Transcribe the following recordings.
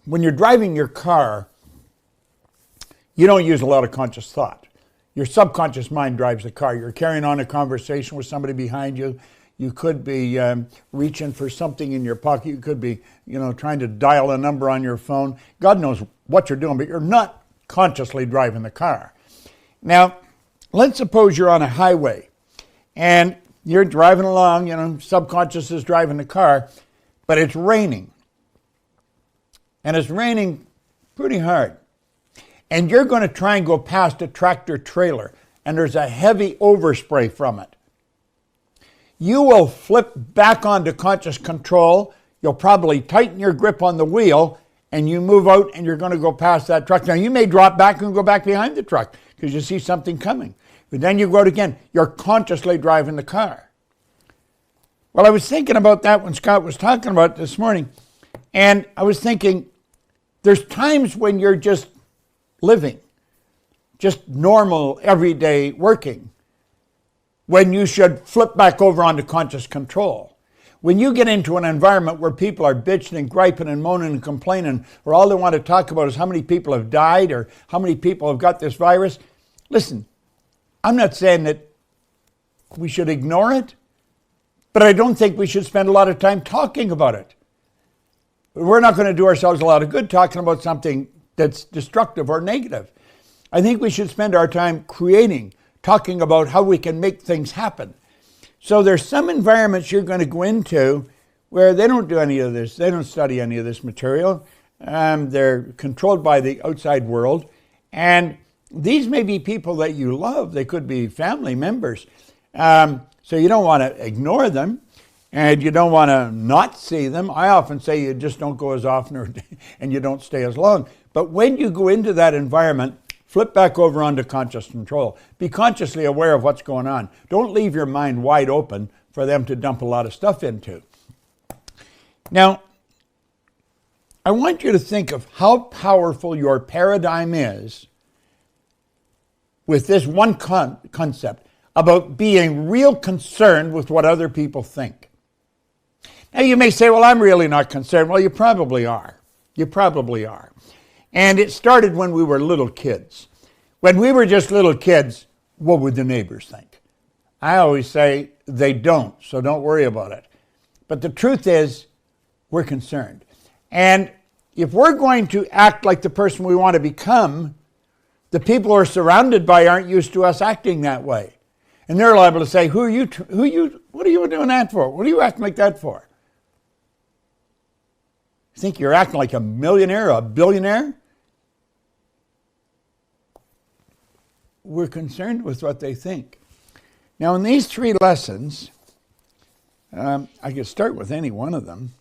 when you're driving your car, you don't use a lot of conscious thought. Your subconscious mind drives the car. You're carrying on a conversation with somebody behind you. You could be reaching for something in your pocket. You could be, trying to dial a number on your phone. God knows what you're doing, but you're not consciously driving the car. Now, let's suppose you're on a highway and you're driving along, subconscious is driving the car, but it's raining. And it's raining pretty hard. And you're going to try and go past a tractor trailer, and there's a heavy overspray from it. You will flip back onto conscious control. You'll probably tighten your grip on the wheel, and you move out, and you're going to go past that truck. Now, you may drop back and go back behind the truck because you see something coming. But then you go out again. You're consciously driving the car. Well, I was thinking about that when Scott was talking about it this morning, and I was thinking there's times when you're just living, just normal, everyday working, when you should flip back over onto conscious control. When you get into an environment where people are bitching and griping and moaning and complaining, or all they want to talk about is how many people have died or how many people have got this virus, listen, I'm not saying that we should ignore it, but I don't think we should spend a lot of time talking about it. We're not going to do ourselves a lot of good talking about something that's destructive or negative. I think we should spend our time talking about how we can make things happen. So there's some environments you're going to go into where they don't do any of this. They don't study any of this material. They're controlled by the outside world. And these may be people that you love. They could be family members. So you don't want to ignore them. And you don't want to not see them. I often say you just don't go as often and you don't stay as long. But when you go into that environment, flip back over onto conscious control. Be consciously aware of what's going on. Don't leave your mind wide open for them to dump a lot of stuff into. Now, I want you to think of how powerful your paradigm is with this one concept about being real concerned with what other people think. Now you may say, well, I'm really not concerned. Well, you probably are. You probably are. And it started when we were little kids. When we were just little kids, what would the neighbors think? I always say they don't, so don't worry about it. But the truth is, we're concerned. And if we're going to act like the person we want to become, the people we're surrounded by aren't used to us acting that way. And they're liable to say, what are you doing that for? What are you acting like that for? Think you're acting like a millionaire or a billionaire? We're concerned with what they think. Now, in these 3 lessons, I could start with any one of them.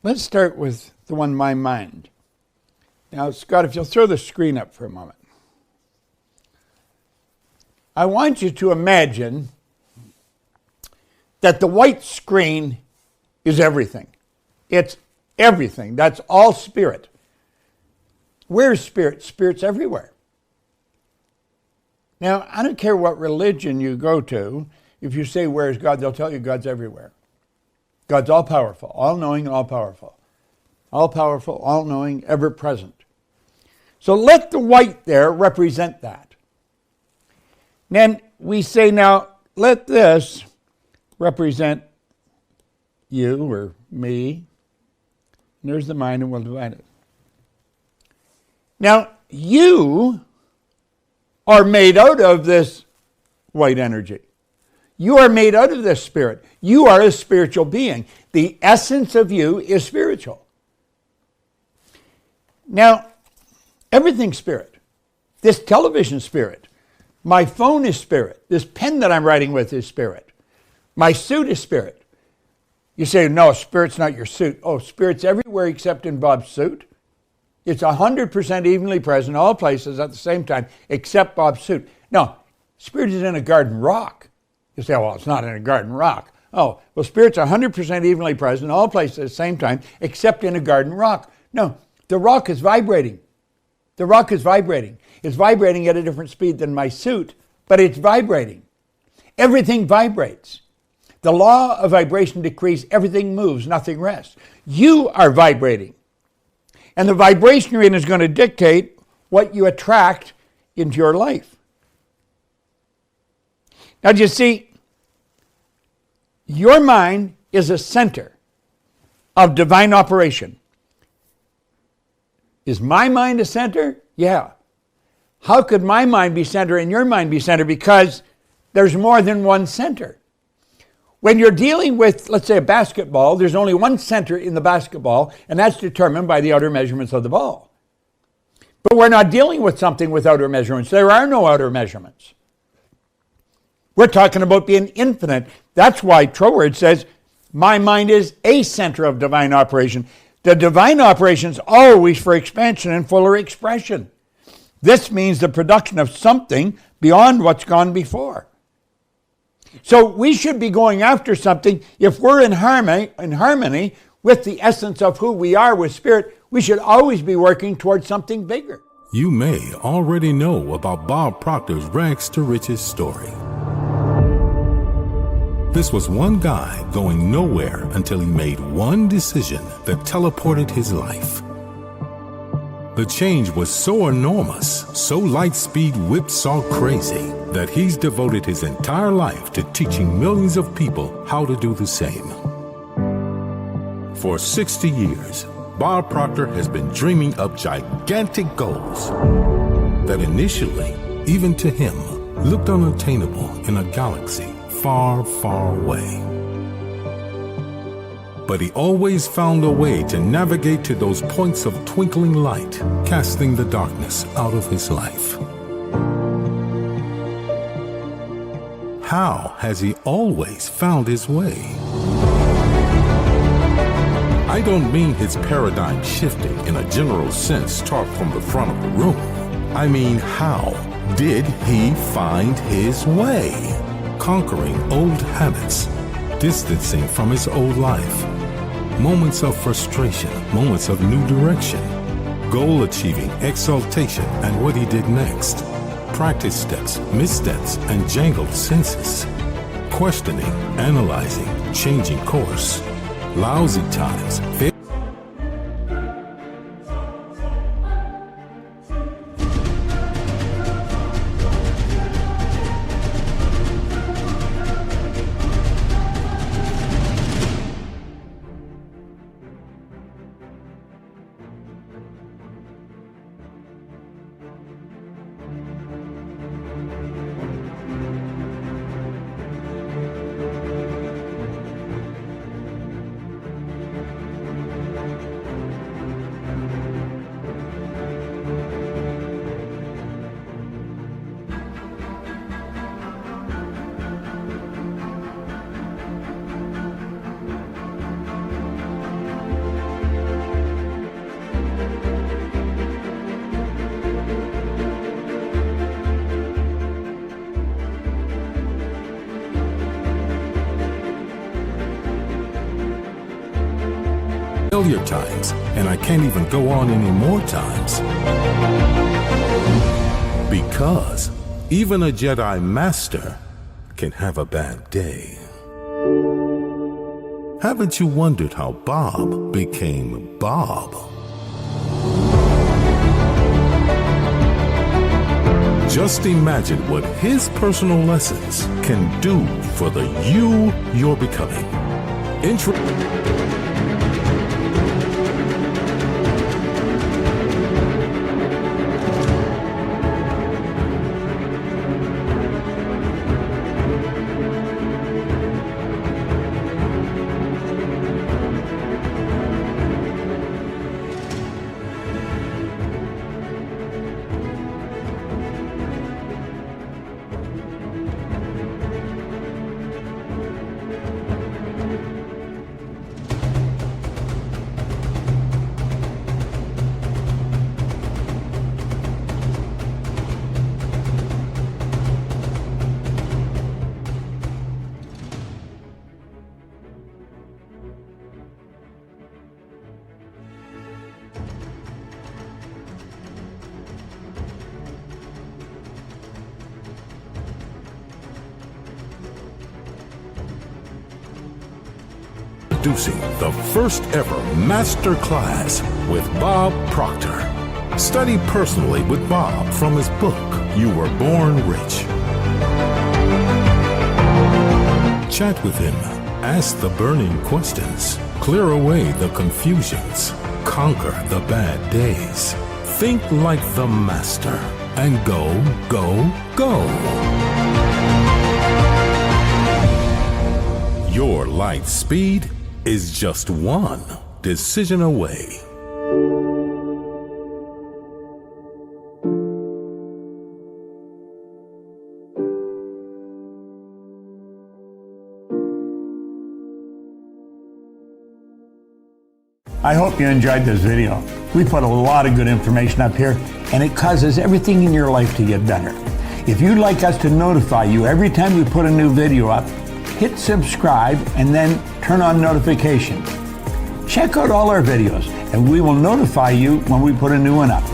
Let's start with the one, my mind. Now, Scott, if you'll throw the screen up for a moment. I want you to imagine that the white screen is everything. It's everything. That's all spirit. Where's spirit? Spirit's everywhere. Now, I don't care what religion you go to. If you say, where's God? They'll tell you God's everywhere. God's all-powerful, all-knowing and all-powerful. All-powerful, all-knowing, ever-present. So let the white there represent that. Then we say, now, let this represent you or me. And there's the mind, and we'll divide it. Now, you are made out of this white energy. You are made out of this spirit. You are a spiritual being. The essence of you is spiritual. Now, everything's spirit. This television spirit. My phone is spirit. This pen that I'm writing with is spirit. My suit is spirit. You say, no, spirit's not your suit. Oh, spirit's everywhere except in Bob's suit. It's 100% evenly present all places at the same time except Bob's suit. No, spirit is in a garden rock. You say, well, it's not in a garden rock. Oh, well, spirit's 100% evenly present all places at the same time except in a garden rock. No, the rock is vibrating. The rock is vibrating. It's vibrating at a different speed than my suit, but it's vibrating. Everything vibrates. The law of vibration decrees everything moves, nothing rests. You are vibrating. And the vibration you're in is going to dictate what you attract into your life. Now, do you see, your mind is a center of divine operation. Is my mind a center? Yeah. How could my mind be center and your mind be center? Because there's more than one center. When you're dealing with, let's say, a basketball, there's only one center in the basketball, and that's determined by the outer measurements of the ball. But we're not dealing with something with outer measurements. There are no outer measurements. We're talking about being infinite. That's why Troward says, my mind is a center of divine operation. The divine operation is always for expansion and fuller expression. This means the production of something beyond what's gone before. So we should be going after something. If we're in harmony with the essence of who we are with Spirit, we should always be working towards something bigger. You may already know about Bob Proctor's rags to riches story. This was one guy going nowhere until he made one decision that teleported his life. The change was so enormous, so Lightspeed whipsaw crazy, that he's devoted his entire life to teaching millions of people how to do the same. For 60 years, Bob Proctor has been dreaming up gigantic goals that initially, even to him, looked unattainable in a galaxy far, far away. But he always found a way to navigate to those points of twinkling light, casting the darkness out of his life. How has he always found his way? I don't mean his paradigm shifting in a general sense taught from the front of the room. I mean, how did he find his way? Conquering old habits, distancing from his old life, moments of frustration, moments of new direction, goal achieving, exaltation, and what he did next, practice steps, missteps, and jangled senses, questioning, analyzing, changing course, lousy times, failure times, and I can't even go on any more times. Because even a Jedi Master can have a bad day. Haven't you wondered how Bob became Bob? Just imagine what his personal lessons can do for the you you're becoming. Introducing the first ever Masterclass with Bob Proctor. Study personally with Bob from his book, You Were Born Rich. Chat with him, ask the burning questions, clear away the confusions, conquer the bad days. Think like the master and go, go, go. Your light speed is just one decision away. I hope you enjoyed this video. We put a lot of good information up here, and it causes everything in your life to get better. If you'd like us to notify you every time we put a new video up, hit subscribe and then turn on notifications. Check out all our videos, and we will notify you when we put a new one up.